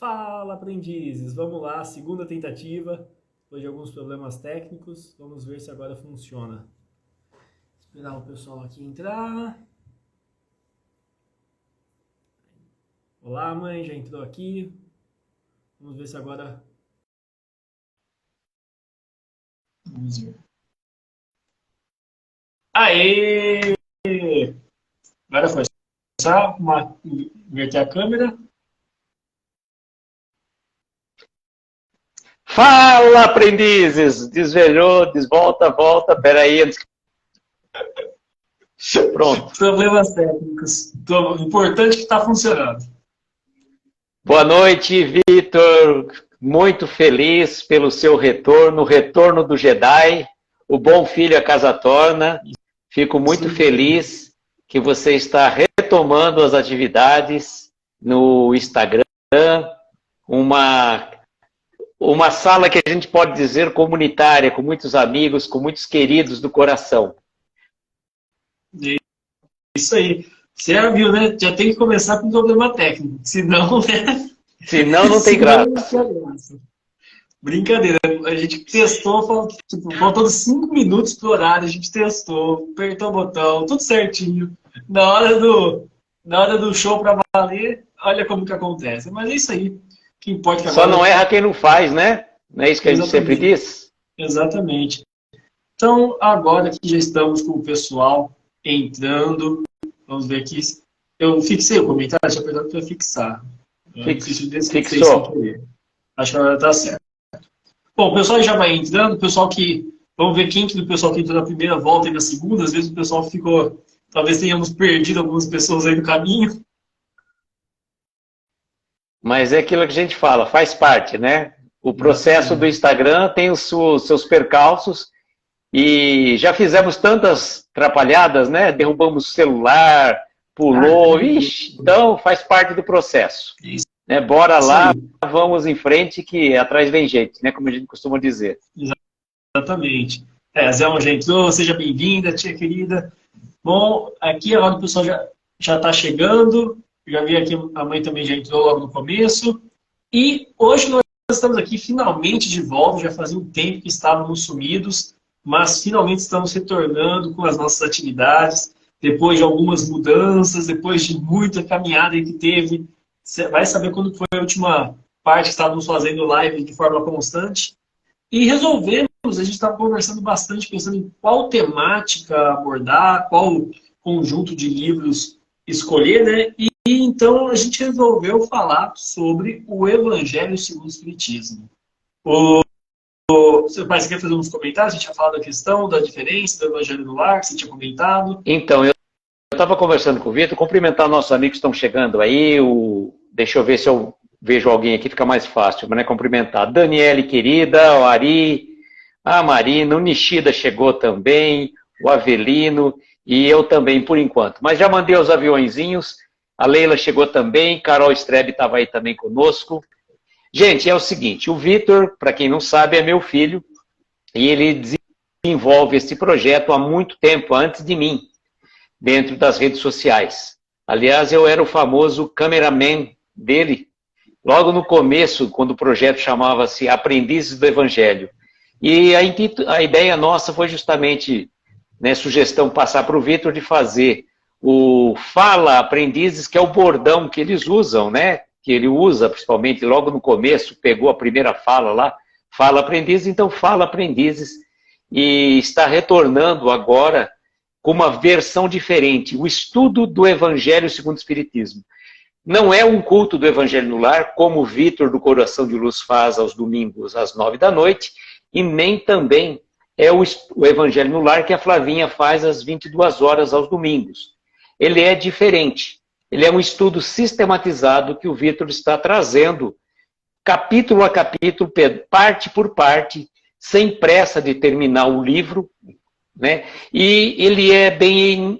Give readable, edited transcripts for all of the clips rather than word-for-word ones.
Fala, aprendizes! Vamos lá, segunda tentativa. Depois de alguns problemas técnicos, vamos ver se agora funciona. Esperar o pessoal aqui entrar. Olá, mãe, já entrou aqui. Vamos ver se agora... Vamos ver. Aê! Agora foi só inverter a câmera. Fala, aprendizes! Desvelhou, desvolta, volta. Peraí, antes que... Pronto. Problemas técnicos. O importante é que está funcionando. Boa noite, Vitor. Muito feliz pelo seu retorno, o retorno do Jedi. O bom filho a casa torna. Fico muito feliz que você está retomando as atividades no Instagram. Uma sala que a gente pode dizer comunitária, com muitos amigos, com muitos queridos do coração. Isso aí. Você já viu, né? Já tem que começar com um problema técnico. Senão, né? Senão não tem graça. Brincadeira. A gente testou, faltando 5 minutos pro horário, a gente testou, apertou o botão, tudo certinho. Na hora do show pra valer, olha como que acontece. Mas é isso aí. O que importa que agora... Só não erra quem não faz, né? Não é isso que a gente sempre diz? Exatamente. Então, agora que já estamos com o pessoal entrando, vamos ver aqui. Eu fixei o comentário, deixa eu apertar para fixar. Fixou. Acho que agora está certo. Bom, o pessoal já vai entrando, o pessoal que... Vamos ver quem do pessoal que entrou na primeira volta e na segunda. Às vezes o pessoal ficou... Talvez tenhamos perdido algumas pessoas aí no caminho. Mas é aquilo que a gente fala, faz parte, né? O processo do Instagram tem os seus percalços e já fizemos tantas atrapalhadas, né? Derrubamos o celular, pulou, então faz parte do processo. Né? Bora lá, vamos em frente que atrás vem gente, né? Como a gente costuma dizer. Exatamente. Zé já entrou, seja bem-vinda, tia querida. Bom, aqui agora o pessoal já está chegando. Já vi aqui, a mãe também já entrou logo no começo. E hoje nós estamos aqui finalmente de volta. Já fazia um tempo que estávamos sumidos, mas finalmente estamos retornando com as nossas atividades. Depois de algumas mudanças, depois de muita caminhada que teve. Você vai saber quando foi a última parte que estávamos fazendo live de forma constante. E resolvemos, a gente estava conversando bastante, pensando em qual temática abordar, qual conjunto de livros escolher, né? E então a gente resolveu falar sobre o Evangelho segundo o Espiritismo. Você quer fazer uns comentários? A gente tinha falado da questão, da diferença do Evangelho no Lar, que você tinha comentado. Então, eu estava conversando com o Vitor, cumprimentar nossos amigos que estão chegando aí. Deixa eu ver se eu vejo alguém aqui, fica mais fácil, né? Cumprimentar. Daniele, querida, o Ari, a Marina, o Nishida chegou também, o Avelino e eu também, por enquanto. Mas já mandei os aviõezinhos, a Leila chegou também, Carol Strebe estava aí também conosco. Gente, é o seguinte, o Vitor, para quem não sabe, é meu filho, e ele desenvolve esse projeto há muito tempo, antes de mim, dentro das redes sociais. Aliás, eu era o famoso cameraman dele, logo no começo, quando o projeto chamava-se Aprendizes do Evangelho. E a ideia nossa foi justamente, né, sugestão passar para o Vitor de fazer o Fala Aprendizes, que é o bordão que eles usam, né? Que ele usa, principalmente logo no começo, pegou a primeira fala lá, Fala Aprendizes, então Fala Aprendizes, e está retornando agora com uma versão diferente, o estudo do Evangelho segundo o Espiritismo. Não é um culto do Evangelho no Lar, como o Vitor do Coração de Luz faz aos domingos às 9 da noite, e nem também é o Evangelho no Lar que a Flavinha faz às 22 horas aos domingos. Ele é diferente. Ele é um estudo sistematizado que o Vitor está trazendo, capítulo a capítulo, parte por parte, sem pressa de terminar o livro, né? E ele é bem,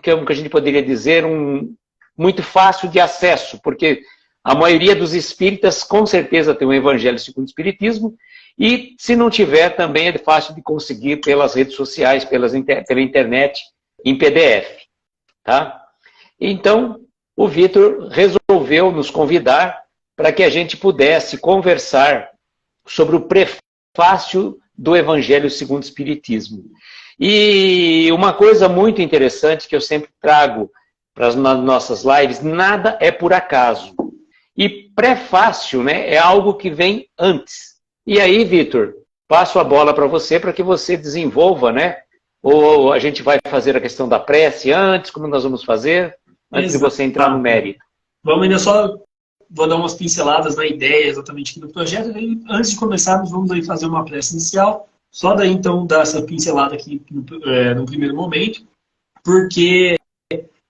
como que a gente poderia dizer, muito fácil de acesso, porque a maioria dos espíritas com certeza tem o Evangelho segundo o Espiritismo, e se não tiver, também é fácil de conseguir pelas redes sociais, pela internet, em PDF. Tá? Então, o Vitor resolveu nos convidar para que a gente pudesse conversar sobre o prefácio do Evangelho segundo o Espiritismo. E uma coisa muito interessante que eu sempre trago para as nossas lives, nada é por acaso. E prefácio, né, é algo que vem antes. E aí, Vitor, passo a bola para você para que você desenvolva, né? Ou a gente vai fazer a questão da prece antes, como nós vamos fazer, antes de você entrar no mérito. Vamos ainda só, vou dar umas pinceladas na ideia exatamente aqui do projeto. E antes de começarmos, vamos aí fazer uma prece inicial. Só daí, então, dar essa pincelada aqui no primeiro momento. Porque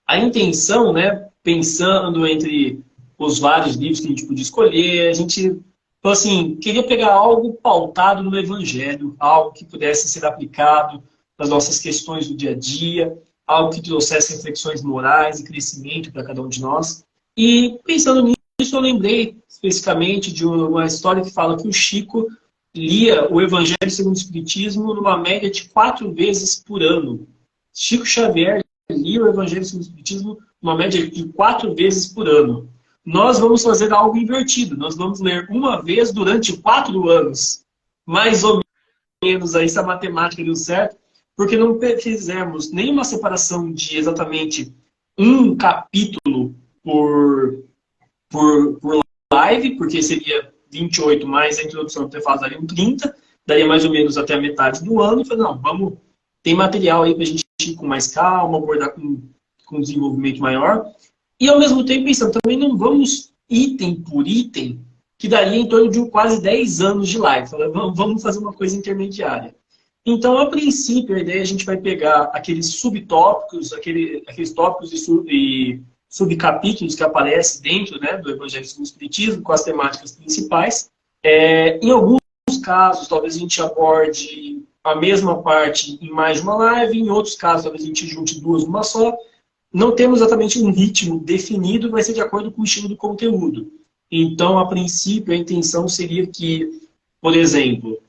a intenção, né, pensando entre os vários livros que a gente podia escolher, a gente, assim, queria pegar algo pautado no Evangelho, algo que pudesse ser aplicado nas nossas questões do dia a dia, algo que trouxesse reflexões morais e crescimento para cada um de nós. E pensando nisso, eu lembrei especificamente de uma história que fala que o Chico lia o Evangelho segundo o Espiritismo numa média de 4 vezes por ano. Chico Xavier lia o Evangelho segundo o Espiritismo numa média de 4 vezes por ano. Nós vamos fazer algo invertido. Nós vamos ler uma vez durante 4 anos. Mais ou menos aí, se a matemática deu certo, porque não fizemos nenhuma separação de exatamente um capítulo por live, porque seria 28 mais a introdução do prefácio daria 30, daria mais ou menos até a metade do ano. E falei, não, vamos, tem material aí para a gente ir com mais calma, abordar com um desenvolvimento maior. E ao mesmo tempo pensando, também não vamos item por item, que daria em torno de quase 10 anos de live. Falei, vamos fazer uma coisa intermediária. Então, a princípio, a ideia é a gente vai pegar aqueles subtópicos, aqueles tópicos e subcapítulos que aparecem dentro, né, do Evangelho segundo o Espiritismo, com as temáticas principais. Em alguns casos, talvez a gente aborde a mesma parte em mais de uma live, em outros casos, talvez a gente junte 2 numa só. Não temos exatamente um ritmo definido, vai ser de acordo com o estilo do conteúdo. Então, a princípio, a intenção seria que, por exemplo,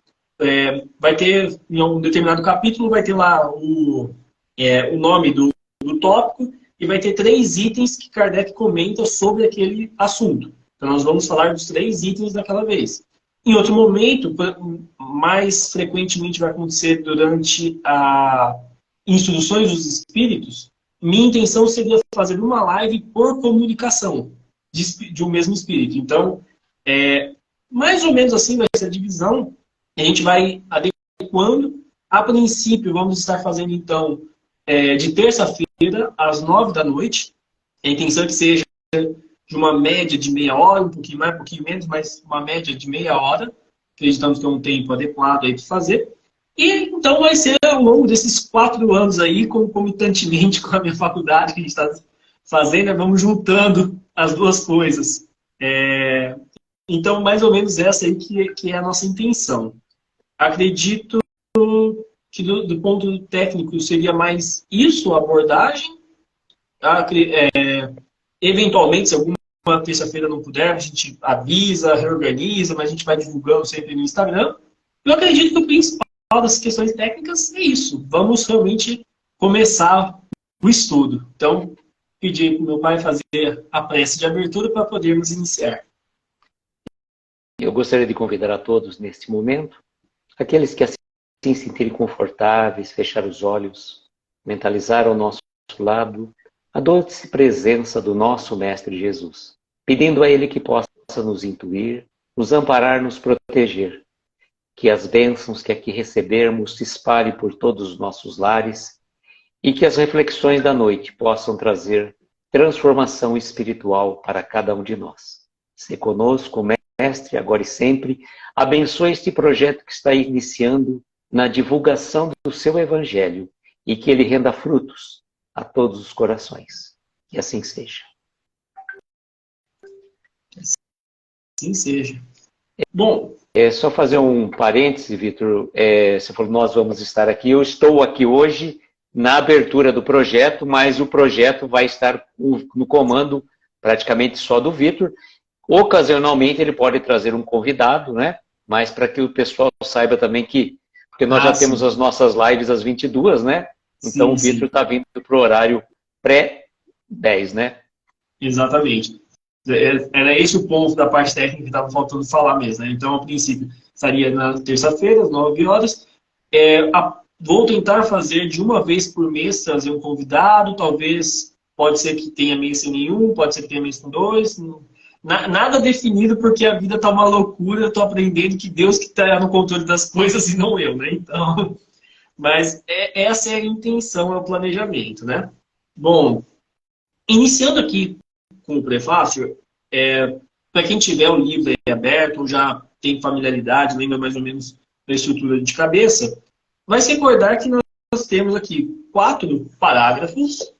vai ter, em um determinado capítulo, vai ter lá o nome do tópico e vai ter 3 itens que Kardec comenta sobre aquele assunto. Então, nós vamos falar dos 3 itens daquela vez. Em outro momento, mais frequentemente vai acontecer durante a Instruções dos Espíritos, minha intenção seria fazer uma live por comunicação de um mesmo espírito. Então, mais ou menos assim vai ser a divisão. A gente vai adequando. A princípio, vamos estar fazendo, então, de terça-feira, às 9 da noite. A intenção é que seja de uma média de meia hora, um pouquinho mais, um pouquinho menos, mas uma média de meia hora. Acreditamos que é um tempo adequado aí para fazer. E então vai ser ao longo desses 4 anos aí, concomitantemente com a minha faculdade que a gente está fazendo, né? Vamos juntando as duas coisas. Então, mais ou menos essa aí que é a nossa intenção. Acredito que do ponto técnico seria mais isso, a abordagem. Eventualmente, se alguma terça-feira não puder, a gente avisa, reorganiza, mas a gente vai divulgando sempre no Instagram. Eu acredito que o principal das questões técnicas é isso. Vamos realmente começar o estudo. Então, pedi para o meu pai fazer a prece de abertura para podermos iniciar. Eu gostaria de convidar a todos neste momento, aqueles que assim se sentirem confortáveis, fechar os olhos, mentalizar ao nosso lado a doce presença do nosso Mestre Jesus, pedindo a Ele que possa nos intuir, nos amparar, nos proteger, que as bênçãos que aqui recebermos se espalhem por todos os nossos lares e que as reflexões da noite possam trazer transformação espiritual para cada um de nós. Se conosco, Mestre, agora e sempre, abençoe este projeto que está iniciando na divulgação do seu Evangelho e que ele renda frutos a todos os corações. Que assim seja. Assim seja. Bom, só fazer um parêntese, Vitor. Você falou, nós vamos estar aqui. Eu estou aqui hoje na abertura do projeto, mas o projeto vai estar no comando praticamente só do Vitor. Ocasionalmente ele pode trazer um convidado, né? Mas para que o pessoal saiba também que... Porque nós já temos as nossas lives às 22, né? Então sim, o Vitor está vindo para o horário pré-10, né? Exatamente. Era esse o ponto da parte técnica que estava faltando falar mesmo, né? Então, a princípio, estaria na terça-feira, às 9 horas. Vou tentar fazer de uma vez por mês, trazer um convidado, talvez, pode ser que tenha mês sem nenhum, pode ser que tenha mês com dois. Nada definido, porque a vida está uma loucura, eu estou aprendendo que Deus que está no controle das coisas e não eu, né? Então, mas essa é a intenção, é o planejamento, né? Bom, iniciando aqui com o prefácio, para quem tiver o livro aí aberto, ou já tem familiaridade, lembra mais ou menos da estrutura de cabeça, vai se recordar que nós temos aqui 4 parágrafos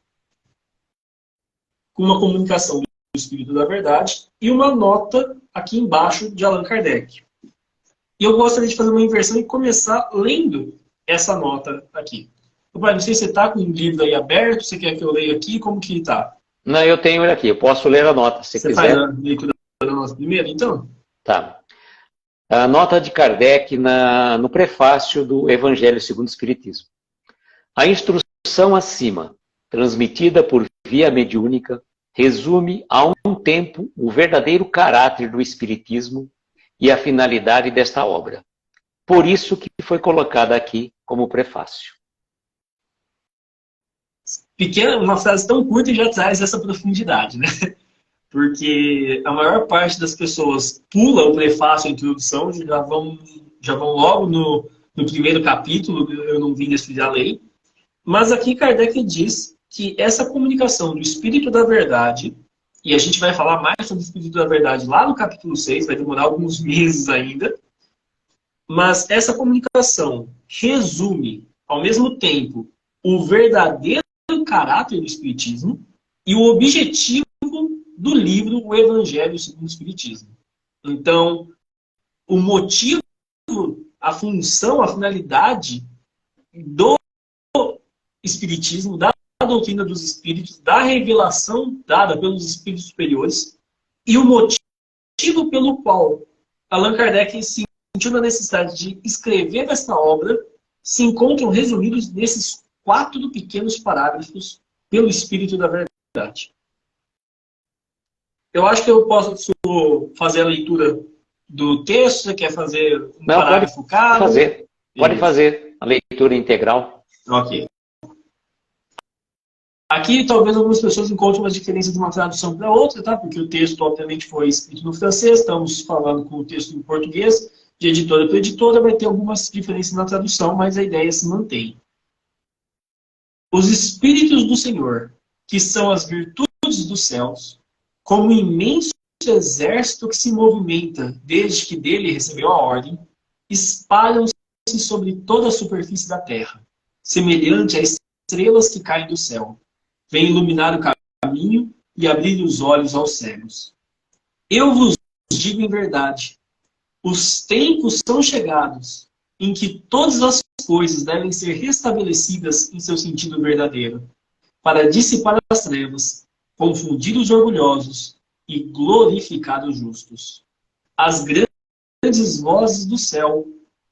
com uma comunicação do Espírito da Verdade e uma nota aqui embaixo de Allan Kardec. E eu gostaria de fazer uma inversão e começar lendo essa nota aqui. Pai, não sei se você está com o livro aí aberto, você quer que eu leia aqui, como que está? Não, eu tenho ele aqui, eu posso ler a nota, se quiser. Você faz a leitura da nossa primeira, então? Tá. A nota de Kardec no prefácio do Evangelho segundo o Espiritismo. A instrução acima, transmitida por via mediúnica, resume a um tempo o verdadeiro caráter do Espiritismo e a finalidade desta obra. Por isso que foi colocada aqui como prefácio. Uma frase tão curta e já traz essa profundidade, né? Porque a maior parte das pessoas pula o prefácio, a introdução, já vão logo no primeiro capítulo, eu não vim estudar a lei. Mas aqui Kardec diz que essa comunicação do Espírito da Verdade, e a gente vai falar mais sobre o Espírito da Verdade lá no capítulo 6, vai demorar alguns meses ainda, mas essa comunicação resume, ao mesmo tempo, o verdadeiro caráter do Espiritismo e o objetivo do livro O Evangelho segundo o Espiritismo. Então, o motivo, a função, a finalidade do Espiritismo, da doutrina dos Espíritos, da revelação dada pelos Espíritos superiores e o motivo pelo qual Allan Kardec sentiu a necessidade de escrever essa obra se encontram resumidos nesses 4 pequenos parágrafos pelo Espírito da Verdade. Eu acho que eu posso fazer a leitura do texto. Você quer fazer um parágrafo cada? Pode fazer a leitura integral. Ok. Aqui talvez algumas pessoas encontrem uma diferença de uma tradução para outra, tá? Porque o texto obviamente foi escrito no francês, estamos falando com o texto em português, de editora para editora, vai ter algumas diferenças na tradução, mas a ideia se mantém. Os Espíritos do Senhor, que são as virtudes dos céus, como um imenso exército que se movimenta desde que dele recebeu a ordem, espalham-se sobre toda a superfície da terra, semelhante a estrelas que caem do céu. Vem iluminar o caminho e abrir os olhos aos cegos. Eu vos digo em verdade, os tempos são chegados em que todas as coisas devem ser restabelecidas em seu sentido verdadeiro, para dissipar as trevas, confundir os orgulhosos e glorificar os justos. As grandes vozes do céu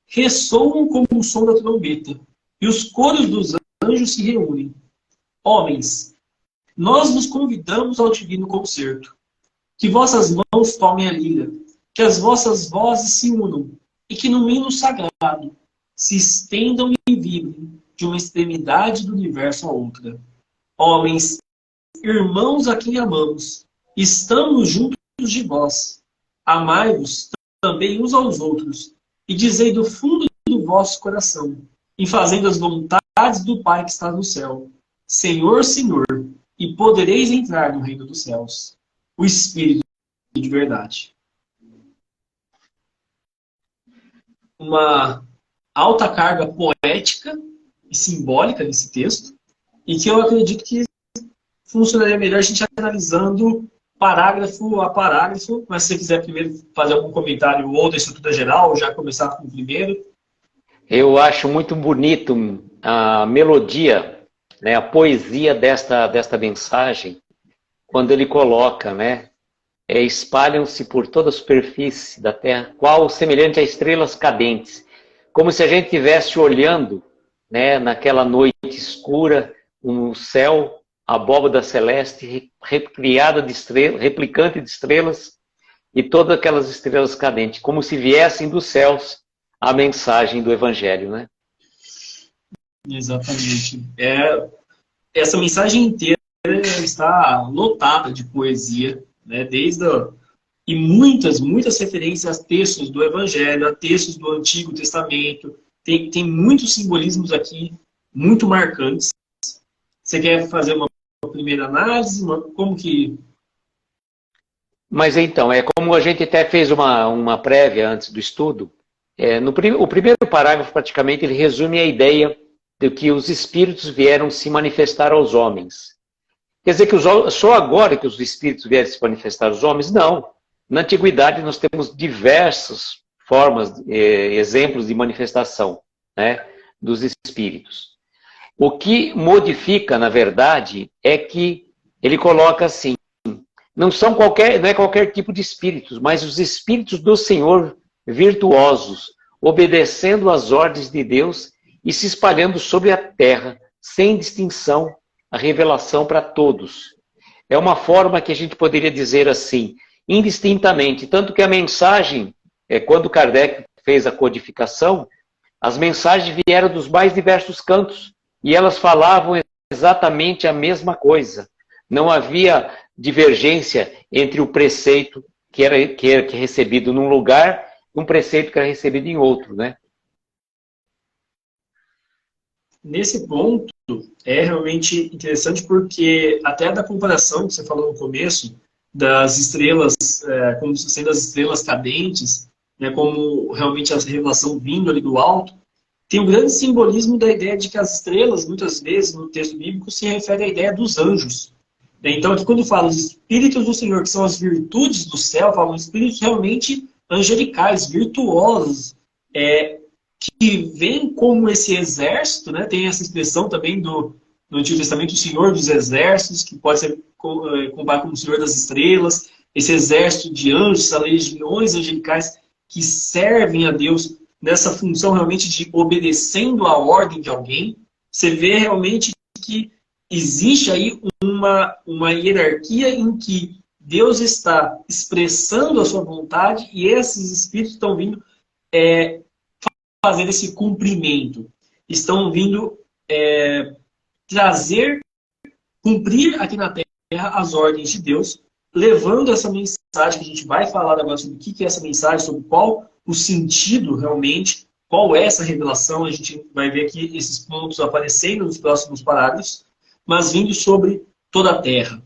ressoam como o som da trombeta, e os coros dos anjos se reúnem. Homens, nós vos convidamos ao divino concerto. Que vossas mãos tomem a lira, que as vossas vozes se unam, e que no hino sagrado se estendam e vibrem de uma extremidade do universo a outra. Homens, irmãos a quem amamos, estamos juntos de vós. Amai-vos também uns aos outros, e dizei do fundo do vosso coração, em fazendo as vontades do Pai que está no céu. Senhor, Senhor, e podereis entrar no reino dos céus. O Espírito de verdade. Uma alta carga poética e simbólica nesse texto, e que eu acredito que funcionaria melhor a gente analisando parágrafo a parágrafo, mas se você quiser primeiro fazer algum comentário ou da estrutura geral, ou já começar com o primeiro. Eu acho muito bonito a melodia, né, a poesia desta mensagem, quando ele coloca, né, espalham-se por toda a superfície da Terra, qual semelhante a estrelas cadentes, como se a gente estivesse olhando, né, naquela noite escura, um céu abóbada celeste recriada de estrelas, replicante de estrelas, e todas aquelas estrelas cadentes, como se viessem dos céus a mensagem do Evangelho, né? Exatamente. Essa mensagem inteira está lotada de poesia, né? E muitas referências a textos do Evangelho, a textos do Antigo Testamento. Tem muitos simbolismos aqui, muito marcantes. Você quer fazer uma primeira análise? Como que... Mas então, é como a gente até fez uma prévia antes do estudo. O primeiro parágrafo, praticamente, ele resume a ideia de que os espíritos vieram se manifestar aos homens. Quer dizer que só agora que os espíritos vieram se manifestar aos homens? Não. Na antiguidade nós temos diversas formas, exemplos de manifestação, né, dos espíritos. O que modifica, na verdade, é que ele coloca assim, não é qualquer tipo de espíritos, mas os espíritos do Senhor virtuosos, obedecendo às ordens de Deus e se espalhando sobre a terra, sem distinção, a revelação para todos. É uma forma que a gente poderia dizer assim, indistintamente, tanto que a mensagem, quando Kardec fez a codificação, as mensagens vieram dos mais diversos cantos e elas falavam exatamente a mesma coisa. Não havia divergência entre o preceito que era recebido num lugar e um preceito que era recebido em outro, né? Nesse ponto, é realmente interessante porque até da comparação que você falou no começo, das estrelas, como sendo as estrelas cadentes, né, como realmente a revelação vindo ali do alto, tem um grande simbolismo da ideia de que as estrelas, muitas vezes, no texto bíblico, se refere à ideia dos anjos. Então, aqui quando fala os espíritos do Senhor, que são as virtudes do céu, falam espíritos realmente angelicais, virtuosos, que vem como esse exército, né? Tem essa expressão também no Antigo Testamento, o Senhor dos Exércitos, que pode ser comparado com o Senhor das Estrelas, esse exército de anjos, essas legiões angelicais que servem a Deus nessa função realmente de obedecendo a ordem de alguém. Você vê realmente que existe aí uma hierarquia em que Deus está expressando a sua vontade e esses espíritos estão vindo fazer esse cumprimento. Estão vindo cumprir aqui na Terra as ordens de Deus, levando essa mensagem que a gente vai falar agora sobre o que é essa mensagem, sobre qual o sentido realmente, qual é essa revelação. A gente vai ver aqui esses pontos aparecendo nos próximos parágrafos, mas vindo sobre toda a Terra.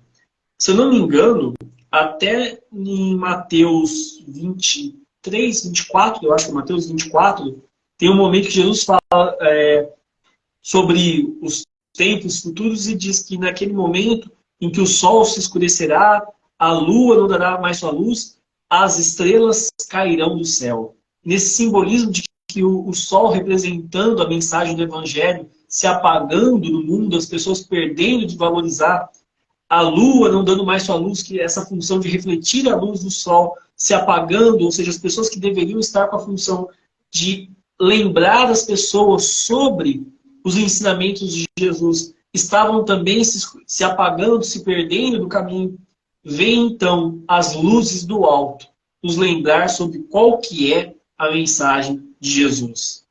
Se eu não me engano, até em Mateus 23, 24, eu acho que é Mateus 24, tem um momento que Jesus fala sobre os tempos futuros e diz que naquele momento em que o sol se escurecerá, a lua não dará mais sua luz, as estrelas cairão do céu. Nesse simbolismo de que o sol representando a mensagem do Evangelho se apagando no mundo, as pessoas perdendo de valorizar, a lua não dando mais sua luz, que é essa função de refletir a luz do sol se apagando, ou seja, as pessoas que deveriam estar com a função de lembrar as pessoas sobre os ensinamentos de Jesus, estavam também se apagando, se perdendo do caminho. Vem então as luzes do alto nos lembrar sobre qual que é a mensagem de Jesus.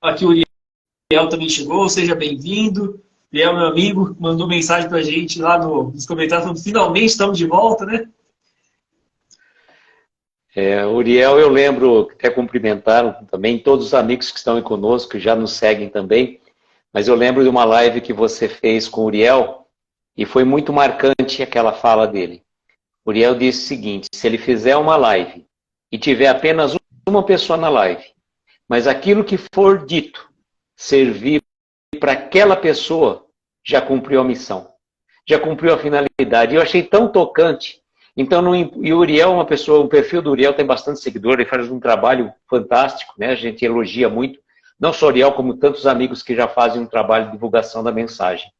Aqui o Uriel também chegou, seja bem-vindo. Uriel, meu amigo, mandou mensagem pra gente lá nos comentários, falando finalmente estamos de volta, né? Uriel, eu lembro, até cumprimentaram também todos os amigos que estão aí conosco, que já nos seguem também, mas eu lembro de uma live que você fez com o Uriel, e foi muito marcante aquela fala dele. O Uriel disse o seguinte: se ele fizer uma live e tiver apenas uma pessoa na live, mas aquilo que for dito servir para aquela pessoa, já cumpriu a missão, já cumpriu a finalidade. Eu achei tão tocante. Então, e o Uriel é uma pessoa, o perfil do Uriel tem bastante seguidor, ele faz um trabalho fantástico, né? A gente elogia muito, não só o Uriel, como tantos amigos que já fazem um trabalho de divulgação da mensagem.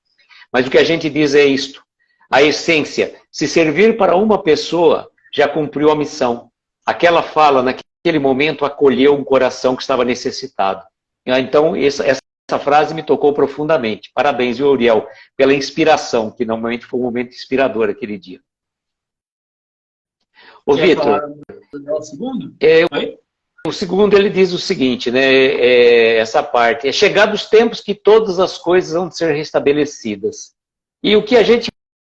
Mas o que a gente diz é isto: a essência, se servir para uma pessoa, já cumpriu a missão. Aquela fala, naquele momento, acolheu um coração que estava necessitado. Então, essa frase me tocou profundamente. Parabéns, viu, Uriel, pela inspiração, que normalmente foi um momento inspirador aquele dia. Ô, Vitor, o segundo? O segundo ele diz o seguinte, né, essa parte, é chegados os tempos que todas as coisas vão ser restabelecidas. E o que a gente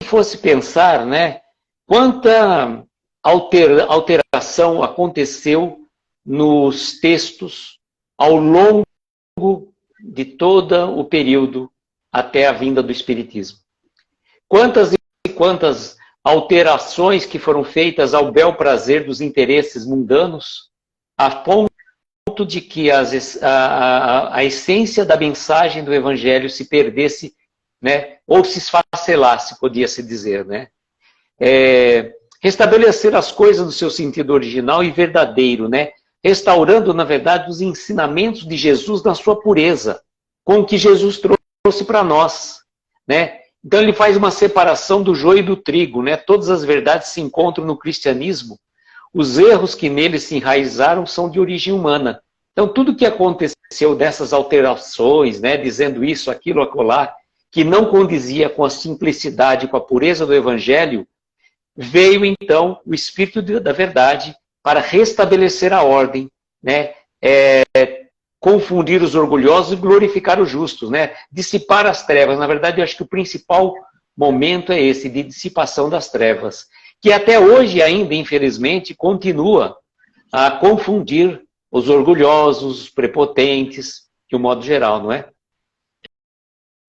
fosse pensar, né, quanta alteração aconteceu nos textos ao longo de todo o período até a vinda do Espiritismo. Quantas e quantas alterações que foram feitas ao bel prazer dos interesses mundanos, a ponto de que a essência da mensagem do Evangelho se perdesse, né, ou se esfacelasse, podia-se dizer, né? Restabelecer as coisas no seu sentido original e verdadeiro, né? Restaurando, na verdade, os ensinamentos de Jesus na sua pureza, com o que Jesus trouxe para nós, né? Então ele faz uma separação do joio e do trigo, né? Todas as verdades se encontram no cristianismo. Os erros que nele se enraizaram são de origem humana. Então tudo que aconteceu dessas alterações, né? Dizendo isso, aquilo, acolá, que não condizia com a simplicidade, com a pureza do Evangelho, veio então o Espírito da Verdade para restabelecer a ordem, né? Confundir os orgulhosos e glorificar os justos, né? Dissipar as trevas. Na verdade, eu acho que o principal momento é esse, de dissipação das trevas, que até hoje ainda, infelizmente, continua a confundir os orgulhosos, os prepotentes, de um modo geral, não é?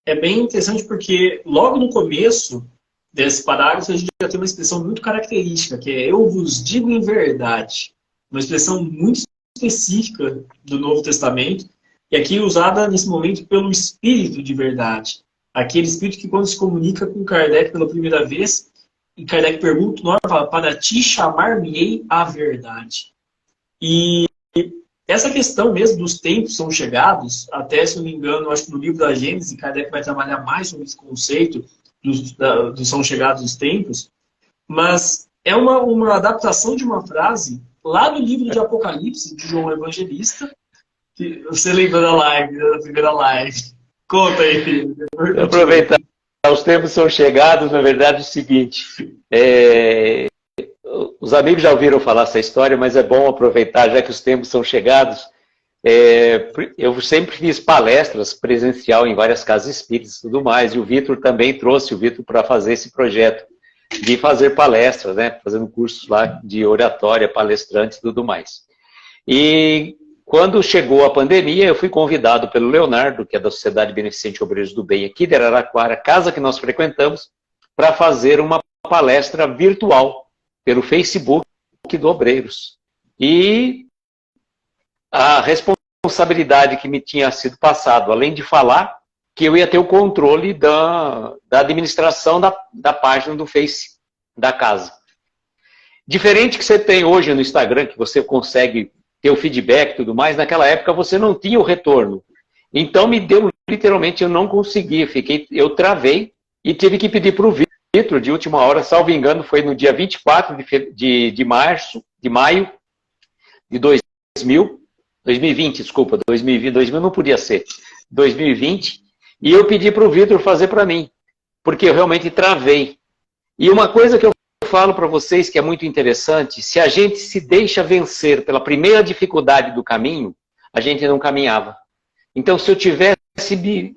É bem interessante porque logo no começo desse parágrafo a gente já tem uma expressão muito característica, que é eu vos digo em verdade. Uma expressão muito específica do Novo Testamento, e aqui usada nesse momento pelo Espírito de verdade. Aquele Espírito que quando se comunica com Kardec pela primeira vez, e Kardec pergunta, fala, para ti chamar-me-ei a verdade. E essa questão mesmo dos tempos são chegados, até se não me engano, acho que no livro da Gênesis, Kardec vai trabalhar mais sobre esse conceito dos são chegados os tempos, mas é uma adaptação de uma frase lá no livro de Apocalipse, de João Evangelista, que você lembrou da live, da primeira live. Conta aí, filho. Aproveitar, os tempos são chegados, na verdade, é o seguinte, os amigos já ouviram falar essa história, mas é bom aproveitar, já que os tempos são chegados. Eu sempre fiz palestras presencial em várias casas espíritas e tudo mais, e o Vitor também trouxe o Vitor para fazer esse projeto de fazer palestras, né, fazendo cursos lá de oratória, palestrante e tudo mais. E quando chegou a pandemia, eu fui convidado pelo Leonardo, que é da Sociedade Beneficente Obreiros do Bem aqui de Araraquara, casa que nós frequentamos, para fazer uma palestra virtual pelo Facebook do Obreiros. E a responsabilidade que me tinha sido passado, além de falar, que eu ia ter o controle da administração da página do Face da casa. Diferente que você tem hoje no Instagram, que você consegue ter o feedback e tudo mais, naquela época você não tinha o retorno. Então me deu, literalmente, eu não consegui, eu travei e tive que pedir para o Vitor, de última hora, salvo engano, foi no dia 24 de maio de 2020, desculpa, 2020 não podia ser, 2020, e eu pedi para o Vitor fazer para mim, porque eu realmente travei. E uma coisa que eu falo para vocês que é muito interessante, se a gente se deixa vencer pela primeira dificuldade do caminho, a gente não caminhava. Então, se eu tivesse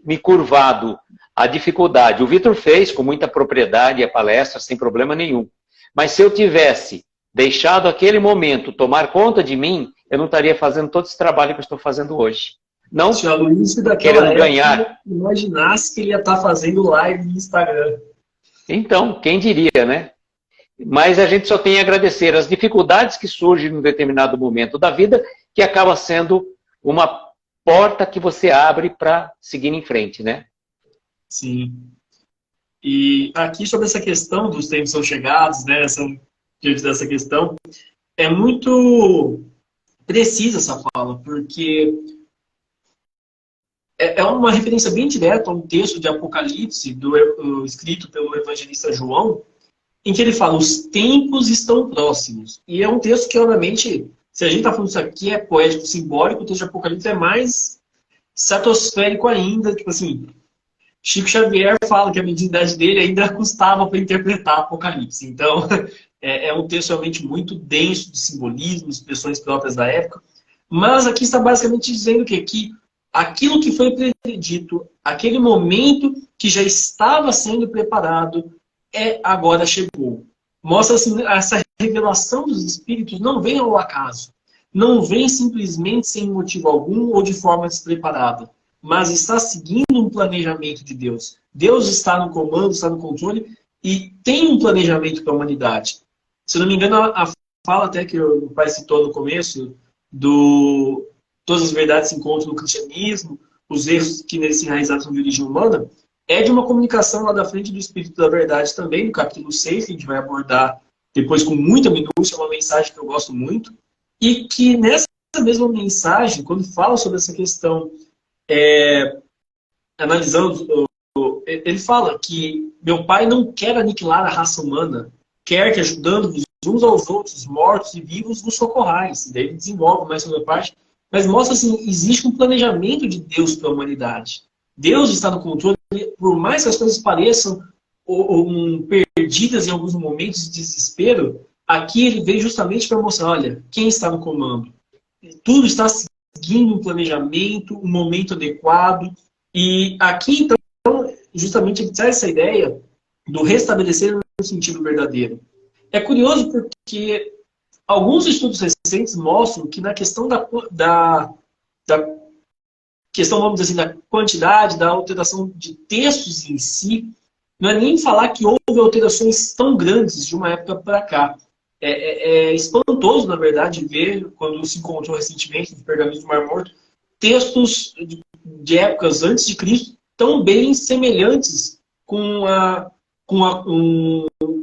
me curvado à dificuldade, o Vitor fez com muita propriedade a palestra, sem problema nenhum, mas se eu tivesse deixado aquele momento tomar conta de mim, eu não estaria fazendo todo esse trabalho que eu estou fazendo hoje. Não se o Aloysio querendo ganhar. Imaginasse que ele ia estar fazendo live no Instagram. Então, quem diria, né? Mas a gente só tem a agradecer as dificuldades que surgem em um determinado momento da vida, que acaba sendo uma porta que você abre para seguir em frente, né? Sim. E aqui sobre essa questão dos tempos são chegados, né? Diante dessa questão, é muito precisa essa fala, porque é uma referência bem direta a um texto de Apocalipse, escrito pelo evangelista João, em que ele fala, os tempos estão próximos. E é um texto que, obviamente, se a gente está falando isso aqui, é poético, simbólico, o texto de Apocalipse é mais estratosférico ainda, tipo assim, Chico Xavier fala que a mediunidade dele ainda custava para interpretar Apocalipse. Então, é um texto realmente muito denso de simbolismo, expressões próprias da época. Mas aqui está basicamente dizendo o quê? Que aquilo que foi predito, aquele momento que já estava sendo preparado, agora chegou. Mostra assim, essa revelação dos Espíritos não vem ao acaso. Não vem simplesmente sem motivo algum ou de forma despreparada, mas está seguindo um planejamento de Deus. Deus está no comando, está no controle e tem um planejamento para a humanidade. Se eu não me engano, a fala até que o pai citou no começo, do todas as verdades se encontram no cristianismo, os erros que neles se enraizaram são de origem humana, é de uma comunicação lá da frente do Espírito da Verdade também, no capítulo 6, que a gente vai abordar depois com muita minúcia, uma mensagem que eu gosto muito, e que nessa mesma mensagem, quando fala sobre essa questão, analisando, ele fala que meu pai não quer aniquilar a raça humana, quer que ajudando-vos uns aos outros, mortos e vivos, nos socorrais. Daí ele desenvolve mais sobre a parte, mas mostra assim, existe um planejamento de Deus para a humanidade. Deus está no controle, por mais que as coisas pareçam perdidas em alguns momentos de desespero, aqui ele veio justamente para mostrar, olha, quem está no comando. Tudo está seguindo um planejamento, um momento adequado. E aqui, então, justamente ele traz essa ideia do restabelecer no sentido verdadeiro. É curioso porque alguns estudos recentes mostram que na questão da questão, vamos dizer assim, da quantidade, da alteração de textos em si, não é nem falar que houve alterações tão grandes de uma época para cá. É espantoso, na verdade, ver, quando se encontrou recentemente nos pergaminhos do Mar Morto, textos de épocas antes de Cristo tão bem semelhantes com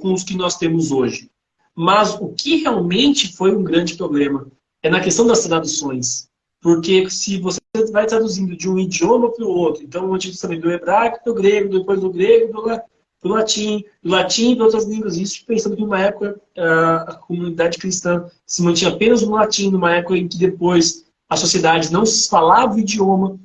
os que nós temos hoje. Mas o que realmente foi um grande problema é na questão das traduções. Porque se você vai traduzindo de um idioma para o outro, então o Antigo Testamento do hebraico para o grego, depois do grego para o latim, do latim para outras línguas, isso pensando que numa época a comunidade cristã se mantinha apenas no latim, numa época em que depois a sociedade não se falava o idioma,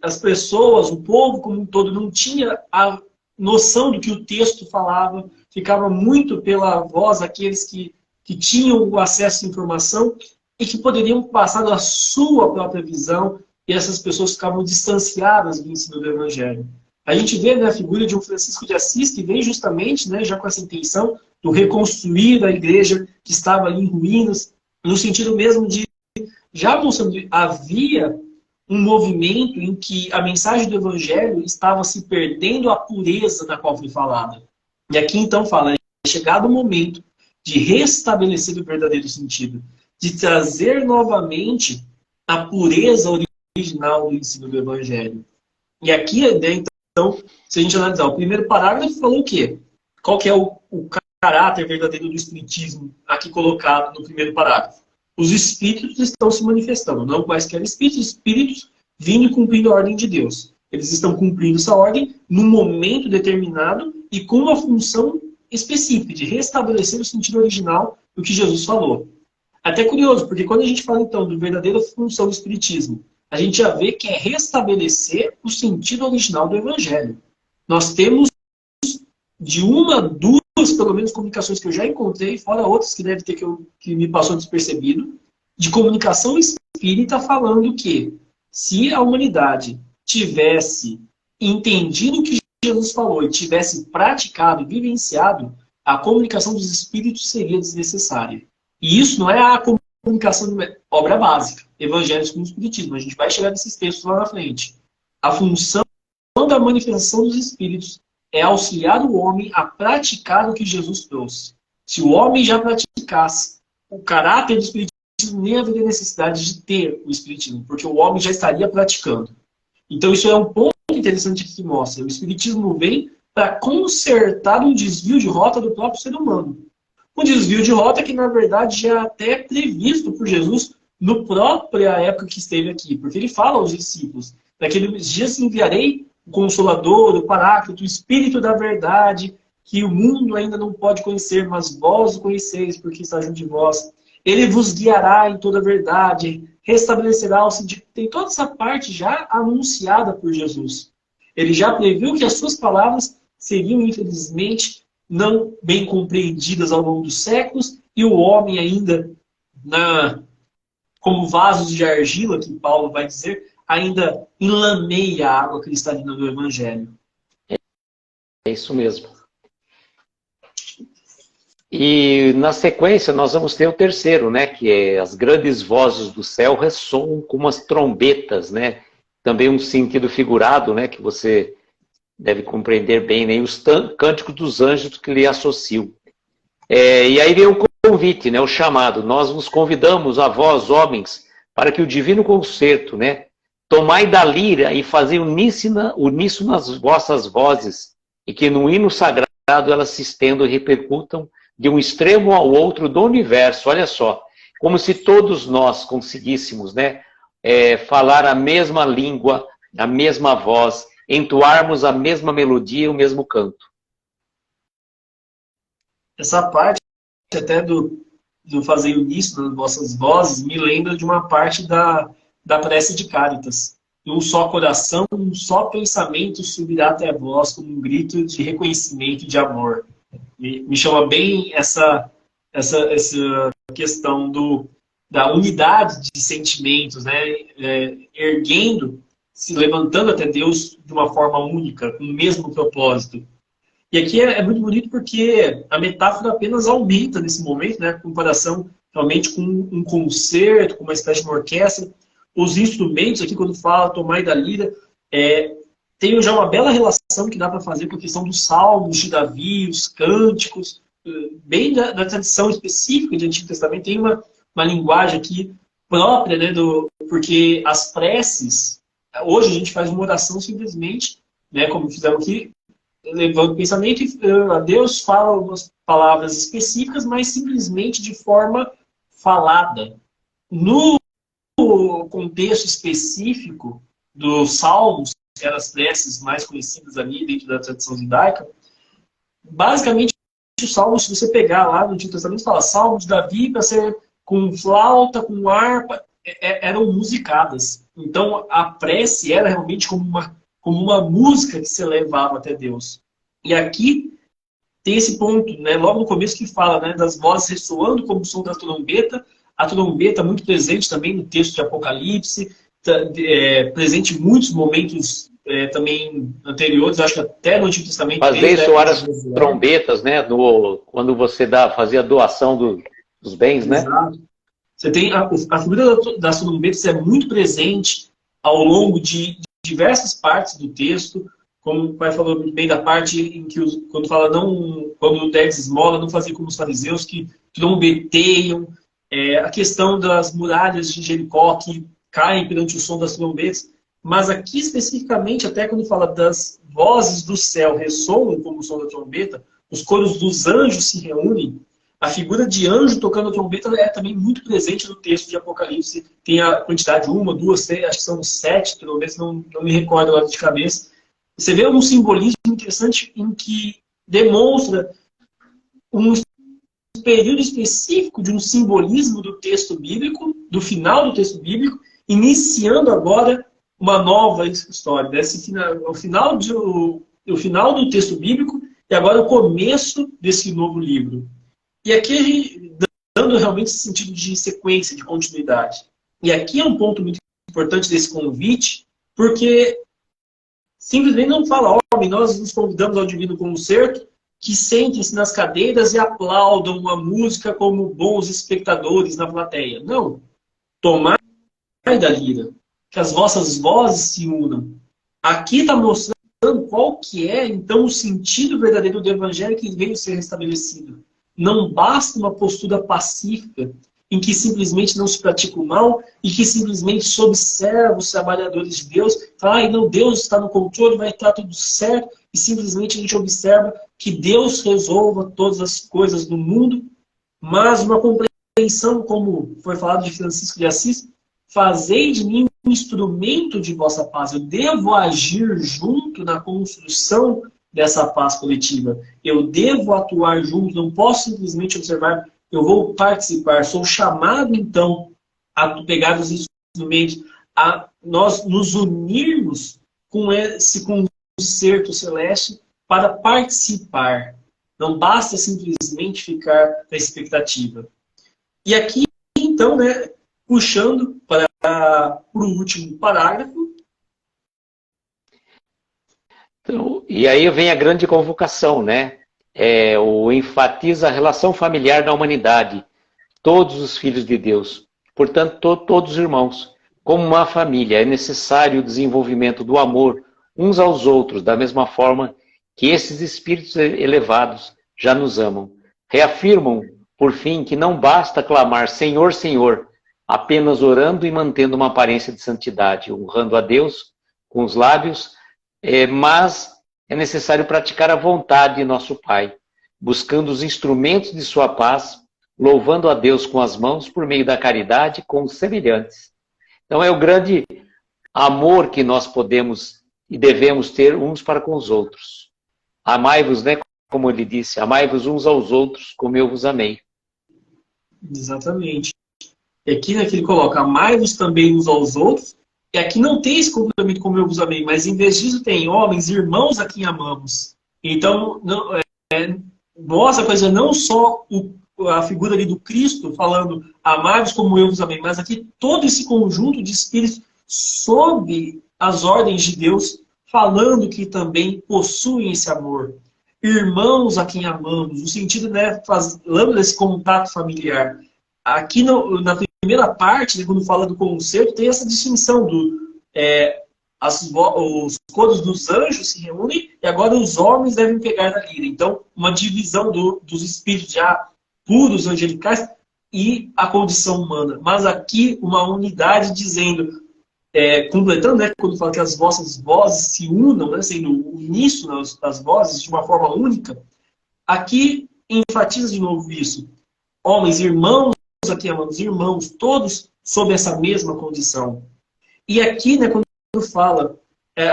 as pessoas, o povo como um todo, não tinha a noção do que o texto falava, ficava muito pela voz daqueles que tinham o acesso à informação e que poderiam passar da sua própria visão, e essas pessoas ficavam distanciadas do ensino do Evangelho. A gente vê, né, a figura de um Francisco de Assis, que vem justamente, né, já com essa intenção do reconstruir a igreja que estava ali em ruínas, no sentido mesmo de, já mostrando, havia um movimento em que a mensagem do Evangelho estava se perdendo a pureza da qual foi falada. E aqui então fala, é chegado o momento de restabelecer o verdadeiro sentido, de trazer novamente a pureza original do ensino do Evangelho. E aqui, né, então, se a gente analisar, o primeiro parágrafo falou o quê? Qual que é o caráter verdadeiro do Espiritismo aqui colocado no primeiro parágrafo? Os Espíritos estão se manifestando, não quaisquer Espíritos vindo e cumprindo a ordem de Deus. Eles estão cumprindo essa ordem num momento determinado e com uma função específica de restabelecer o sentido original do que Jesus falou. Até curioso, porque quando a gente fala então da verdadeira função do Espiritismo, a gente já vê que é restabelecer o sentido original do Evangelho. Nós temos de uma, duas, pelo menos, comunicações que eu já encontrei, fora outras que deve ter que me passou despercebido, de comunicação espírita falando que se a humanidade tivesse entendido o que Jesus falou e tivesse praticado, vivenciado, a comunicação dos espíritos seria desnecessária. E isso não é a comunicação de obra básica, evangelhos com o espiritismo. A gente vai chegar nesses textos lá na frente. A função da manifestação dos espíritos é auxiliar o homem a praticar o que Jesus trouxe. Se o homem já praticasse o caráter do espiritismo, nem haveria necessidade de ter o espiritismo, porque o homem já estaria praticando. Então isso é um ponto interessante que mostra. O espiritismo vem para consertar um desvio de rota do próprio ser humano. Um desvio de rota que, na verdade, já é até previsto por Jesus no própria época que esteve aqui. Porque ele fala aos discípulos, naqueles dias enviarei o Consolador, o Paráclito, o Espírito da Verdade, que o mundo ainda não pode conhecer, mas vós o conheceis, porque está junto de vós. Ele vos guiará em toda a verdade, restabelecerá o sentido. Tem toda essa parte já anunciada por Jesus. Ele já previu que as suas palavras seriam, infelizmente, não bem compreendidas ao longo dos séculos, e o homem ainda, como vasos de argila, que Paulo vai dizer, ainda enlameia a água cristalina do Evangelho. É isso mesmo. E na sequência nós vamos ter o terceiro, né, que é as grandes vozes do céu ressoam como as trombetas, né? Também um sentido figurado, né, que você deve compreender bem, né, os cânticos dos anjos que lhe associam. E aí vem o convite, né, o chamado. Nós vos convidamos a vós, homens, para que o divino concerto, né, tomai da lira e fazei uníssono as vossas vozes, e que no hino sagrado elas se estendam e repercutam de um extremo ao outro do universo. Olha só, como se todos nós conseguíssemos, né, falar a mesma língua, a mesma voz, entoarmos a mesma melodia, o mesmo canto. Essa parte até do fazer uníssono nas vossas vozes me lembra de uma parte da prece de Cáritas. Um só coração, um só pensamento subirá até vós como um grito de reconhecimento e de amor. Me chama bem essa questão da unidade de sentimentos, né? Erguendo, se levantando até Deus de uma forma única, com o mesmo propósito. E aqui é muito bonito porque a metáfora apenas aumenta nesse momento, né? Com comparação realmente com um concerto, com uma espécie de uma orquestra. Os instrumentos aqui, quando fala tomai da lira, tem já uma bela relação que dá para fazer com a questão dos salmos de Davi, os cânticos, bem da tradição específica do Antigo Testamento. Tem uma linguagem aqui própria, né, porque as preces, hoje a gente faz uma oração simplesmente, né, como fizemos aqui, levando o pensamento e a Deus fala algumas palavras específicas, mas simplesmente de forma falada. No contexto específico dos salmos, que eram as preces mais conhecidas ali dentro da tradição judaica, basicamente os salmos, se você pegar lá no Antigo Testamento, fala salmos de Davi para ser com flauta, com harpa, eram musicadas. Então a prece era realmente como uma música que se levava até Deus. E aqui tem esse ponto, né, logo no começo que fala, né, das vozes ressoando como o som da trombeta. A trombeta muito presente também no texto de Apocalipse, presente em muitos momentos também anteriores, acho que até no Antigo Testamento. Fazer soar as trombetas, né, quando você fazia a doação dos bens, né? Exato. Você tem a figura das trombetas é muito presente ao longo de diversas partes do texto, como o pai falou muito bem da parte em que quando fala quando deres esmola, não fazer como os fariseus que trombeteiam, a questão das muralhas de Jericó que caem perante o som das trombetas, mas aqui especificamente, até quando fala das vozes do céu ressoam como o som da trombeta, os coros dos anjos se reúnem, a figura de anjo tocando a trombeta é também muito presente no texto de Apocalipse. Tem a quantidade, 1, 2, 3, acho que são 7 trombetas, não me recordo agora de cabeça. Você vê um simbolismo interessante em que demonstra um período específico de um simbolismo do texto bíblico, do final do texto bíblico, iniciando agora uma nova história. O final do texto bíblico e agora o começo desse novo livro. E aqui dando realmente esse sentido de sequência, de continuidade. E aqui é um ponto muito importante desse convite, porque simplesmente não fala, homem, nós nos convidamos ao Divino Concerto, que sentem-se nas cadeiras e aplaudam a música como bons espectadores na plateia. Não. Tomai da lira, que as vossas vozes se unam. Aqui está mostrando qual que é, então, o sentido verdadeiro do Evangelho que veio ser restabelecido. Não basta uma postura pacífica, em que simplesmente não se pratica o mal e que simplesmente se observa os trabalhadores de Deus, fala, não, Deus está no controle, vai estar tudo certo, e simplesmente a gente observa que Deus resolva todas as coisas do mundo, mas uma compreensão, como foi falado de Francisco de Assis, fazei de mim um instrumento de vossa paz. Eu devo agir junto na construção dessa paz coletiva. Eu devo atuar junto, não posso simplesmente observar eu vou participar, sou chamado, então, a pegar os instrumentos, a nós nos unirmos com esse concerto celeste para participar. Não basta simplesmente ficar na expectativa. E aqui, então, né, puxando para o último parágrafo. Então, e aí vem a grande convocação, né? Enfatiza a relação familiar da humanidade, todos os filhos de Deus, portanto, todos os irmãos. Como uma família, é necessário o desenvolvimento do amor uns aos outros, da mesma forma que esses espíritos elevados já nos amam. Reafirmam, por fim, que não basta clamar Senhor, Senhor, apenas orando e mantendo uma aparência de santidade, honrando a Deus com os lábios, mas é necessário praticar a vontade de nosso Pai, buscando os instrumentos de sua paz, louvando a Deus com as mãos por meio da caridade com os semelhantes. Então é o grande amor que nós podemos e devemos ter uns para com os outros. Amai-vos, né? Como ele disse, amai-vos uns aos outros como eu vos amei. Exatamente. E aqui, né, que ele coloca, amai-vos também uns aos outros. E aqui não tem esse complemento como eu vos amei, mas em vez disso tem homens, irmãos a quem amamos. Então, mostra a coisa não só a figura ali do Cristo falando amai-vos como eu vos amei, mas aqui todo esse conjunto de espíritos sob as ordens de Deus, falando que também possuem esse amor. Irmãos a quem amamos, no sentido, né, falando desse contato familiar. Aqui na primeira parte, né, quando fala do concerto, tem essa distinção os coros dos anjos se reúnem e agora os homens devem pegar na lira. Então, uma divisão dos espíritos já puros, angelicais, e a condição humana. Mas aqui, uma unidade dizendo, completando, né, quando fala que as vossas vozes se unam, né, sendo uníssono das vozes de uma forma única, aqui enfatiza de novo isso. Homens, irmãos, aqui amamos irmãos, todos sob essa mesma condição. E aqui, né, quando fala,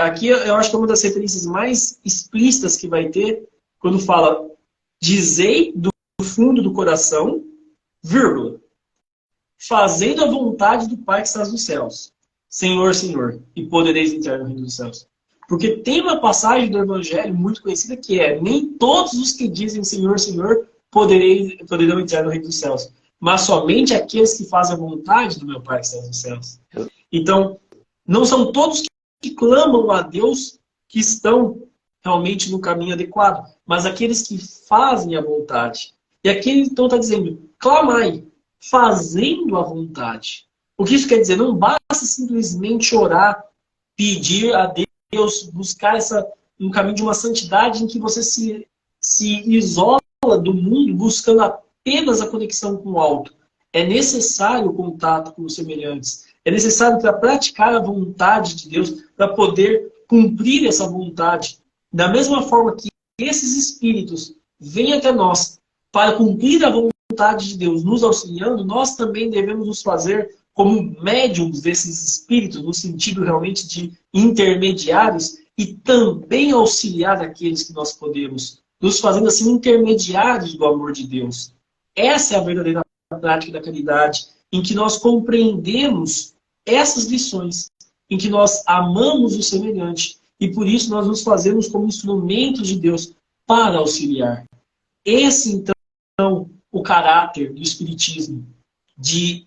aqui eu acho que é uma das referências mais explícitas que vai ter, quando fala, dizei do fundo do coração, vírgula, fazendo a vontade do Pai que está nos céus. Senhor, Senhor, e podereis entrar no reino dos céus. Porque tem uma passagem do Evangelho muito conhecida que nem todos os que dizem Senhor, Senhor, poderão entrar no reino dos céus, mas somente aqueles que fazem a vontade do meu Pai que está nos céus. Então, não são todos que clamam a Deus que estão realmente no caminho adequado, mas aqueles que fazem a vontade. E aqui então está dizendo, clamai, fazendo a vontade. O que isso quer dizer? Não basta simplesmente orar, pedir a Deus, buscar um caminho de uma santidade em que você se isola do mundo, buscando apenas a conexão com o alto. É necessário o contato com os semelhantes. É necessário para praticar a vontade de Deus, para poder cumprir essa vontade. Da mesma forma que esses espíritos vêm até nós para cumprir a vontade de Deus, nos auxiliando, nós também devemos nos fazer como médiums desses espíritos, no sentido realmente de intermediários, e também auxiliar aqueles que nós podemos, nos fazendo assim intermediários do amor de Deus. Essa é a verdadeira prática da caridade, em que nós compreendemos essas lições, em que nós amamos o semelhante, e por isso nós nos fazemos como instrumentos de Deus para auxiliar. Esse, então, o caráter do Espiritismo, de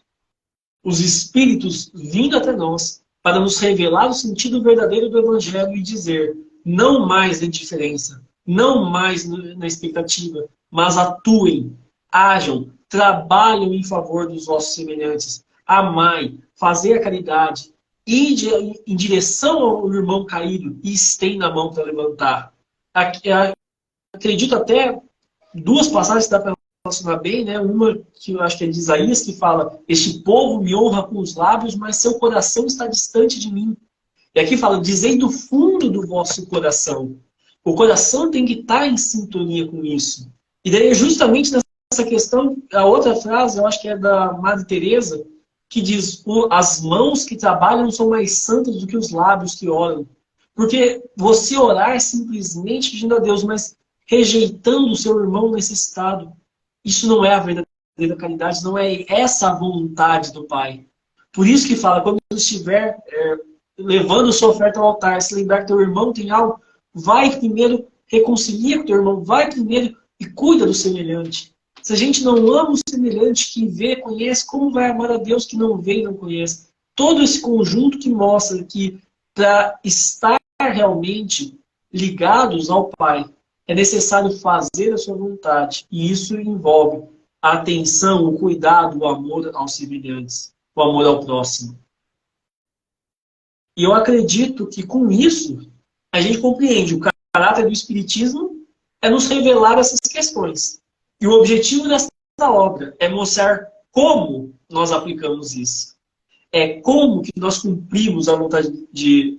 os Espíritos vindo até nós para nos revelar o sentido verdadeiro do Evangelho e dizer, não mais na indiferença, não mais na expectativa, mas atuem, ajam, trabalhem em favor dos vossos semelhantes, amai, fazei a caridade, ide em direção ao irmão caído e estenda a mão para levantar. Acredito até duas passagens que dá para relacionar bem, né? Uma que eu acho que é de Isaías, que fala, este povo me honra com os lábios, mas seu coração está distante de mim. E aqui fala, dizei do fundo do vosso coração. O coração tem que estar em sintonia com isso. E daí, justamente nessa questão, a outra frase, eu acho que é da Madre Teresa, que diz, as mãos que trabalham são mais santas do que os lábios que oram. Porque você orar simplesmente pedindo a Deus, mas rejeitando o seu irmão necessitado, isso não é a verdadeira a caridade, não é essa a vontade do Pai. Por isso que fala, quando estiver levando sua oferta ao altar, se lembrar que teu irmão tem algo, vai primeiro, reconcilia com teu irmão, vai primeiro e cuida do semelhante. Se a gente não ama o semelhante, que vê, conhece, como vai amar a Deus que não vê e não conhece? Todo esse conjunto que mostra que para estar realmente ligados ao Pai, é necessário fazer a sua vontade. E isso envolve a atenção, o cuidado, o amor aos semelhantes, o amor ao próximo. E eu acredito que com isso a gente compreende o caráter do Espiritismo é nos revelar essas questões. E o objetivo dessa obra é mostrar como nós aplicamos isso. É como que nós cumprimos a vontade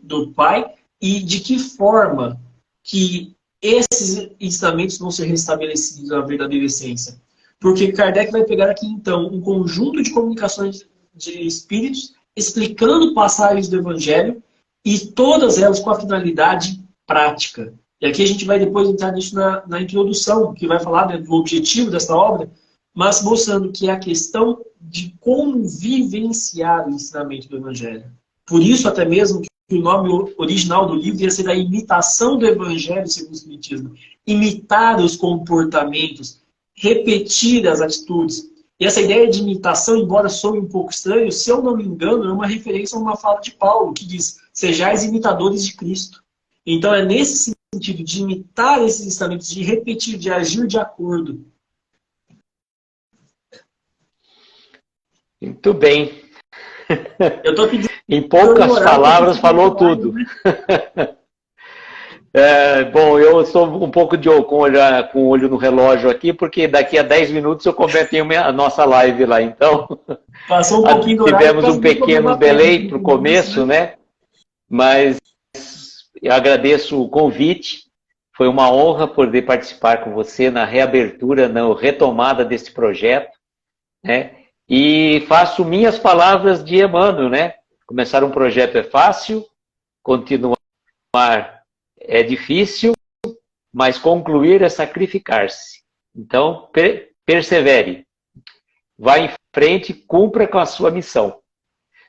do Pai e de que forma que esses ensinamentos vão ser restabelecidos na verdadeira essência. Porque Kardec vai pegar aqui, então, um conjunto de comunicações de espíritos explicando passagens do Evangelho e todas elas com a finalidade prática. E aqui a gente vai depois entrar nisso na introdução, que vai falar, né, do objetivo dessa obra, mas mostrando que é a questão de como vivenciar o ensinamento do Evangelho. Por isso, até mesmo, que o nome original do livro ia ser a imitação do Evangelho segundo o Espiritismo. Imitar os comportamentos, repetir as atitudes. E essa ideia de imitação, embora soe um pouco estranho, se eu não me engano, é uma referência a uma fala de Paulo, que diz, sejais imitadores de Cristo. Então é nesse sentido de imitar esses ensinamentos, de repetir, de agir de acordo. Muito bem. Eu tô pedindo em poucas palavras falou tudo. Bom, eu estou um pouco com o olho no relógio aqui, porque daqui a 10 minutos eu completei a nossa live lá. Então, passou um pouquinho do horário, tivemos um pequeno delay para o começo, né? Mas eu agradeço o convite. Foi uma honra poder participar com você na reabertura, na retomada desse projeto, né? E faço minhas palavras de Emmanuel, né? Começar um projeto é fácil, continuar é difícil, mas concluir é sacrificar-se. Então, persevere. Vá em frente, cumpra com a sua missão.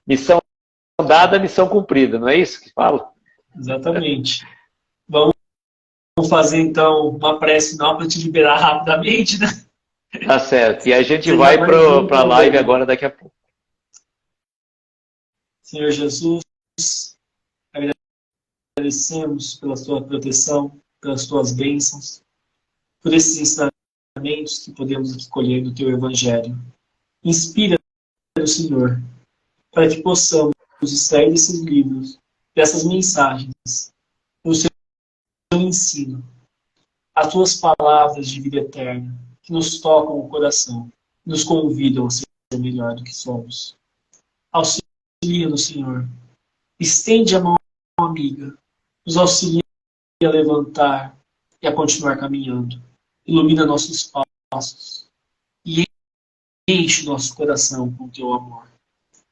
Missão dada, missão cumprida, não é isso que fala? Exatamente. Vamos fazer, então, uma prece final para te liberar rapidamente, né? Tá certo. E a gente vai para a live agora daqui a pouco. Senhor Jesus, agradecemos pela tua proteção, pelas tuas bênçãos, por esses ensinamentos que podemos aqui colher do teu Evangelho. Inspira, Senhor, para que possamos extrair desses livros, dessas mensagens, o seu ensino, as tuas palavras de vida eterna, que nos tocam o coração, nos convidam a ser melhor do que somos. Auxilia-nos, Senhor. Estende a mão amiga. Nos auxilia a levantar e a continuar caminhando. Ilumina nossos passos. E enche nosso coração com teu amor.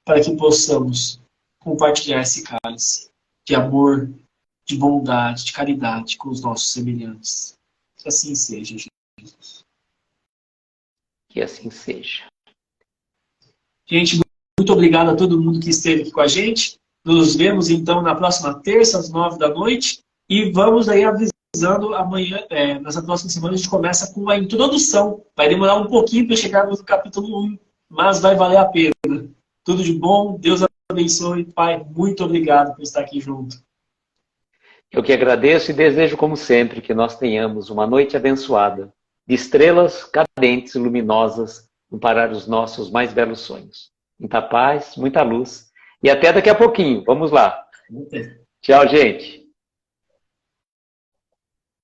Para que possamos compartilhar esse cálice de amor, de bondade, de caridade com os nossos semelhantes. Que assim seja, Jesus. Que assim seja. Gente, muito obrigado a todo mundo que esteve aqui com a gente. Nos vemos, então, na próxima terça, às 9 da noite. E vamos aí avisando amanhã, nessa próxima semana, a gente começa com a introdução. Vai demorar um pouquinho para chegar no capítulo 1, mas vai valer a pena. Tudo de bom, Deus abençoe. Pai, muito obrigado por estar aqui junto. Eu que agradeço e desejo, como sempre, que nós tenhamos uma noite abençoada, de estrelas cadentes e luminosas, amparar os nossos mais belos sonhos. Muita paz, muita luz. E até daqui a pouquinho. Vamos lá. Tchau, gente.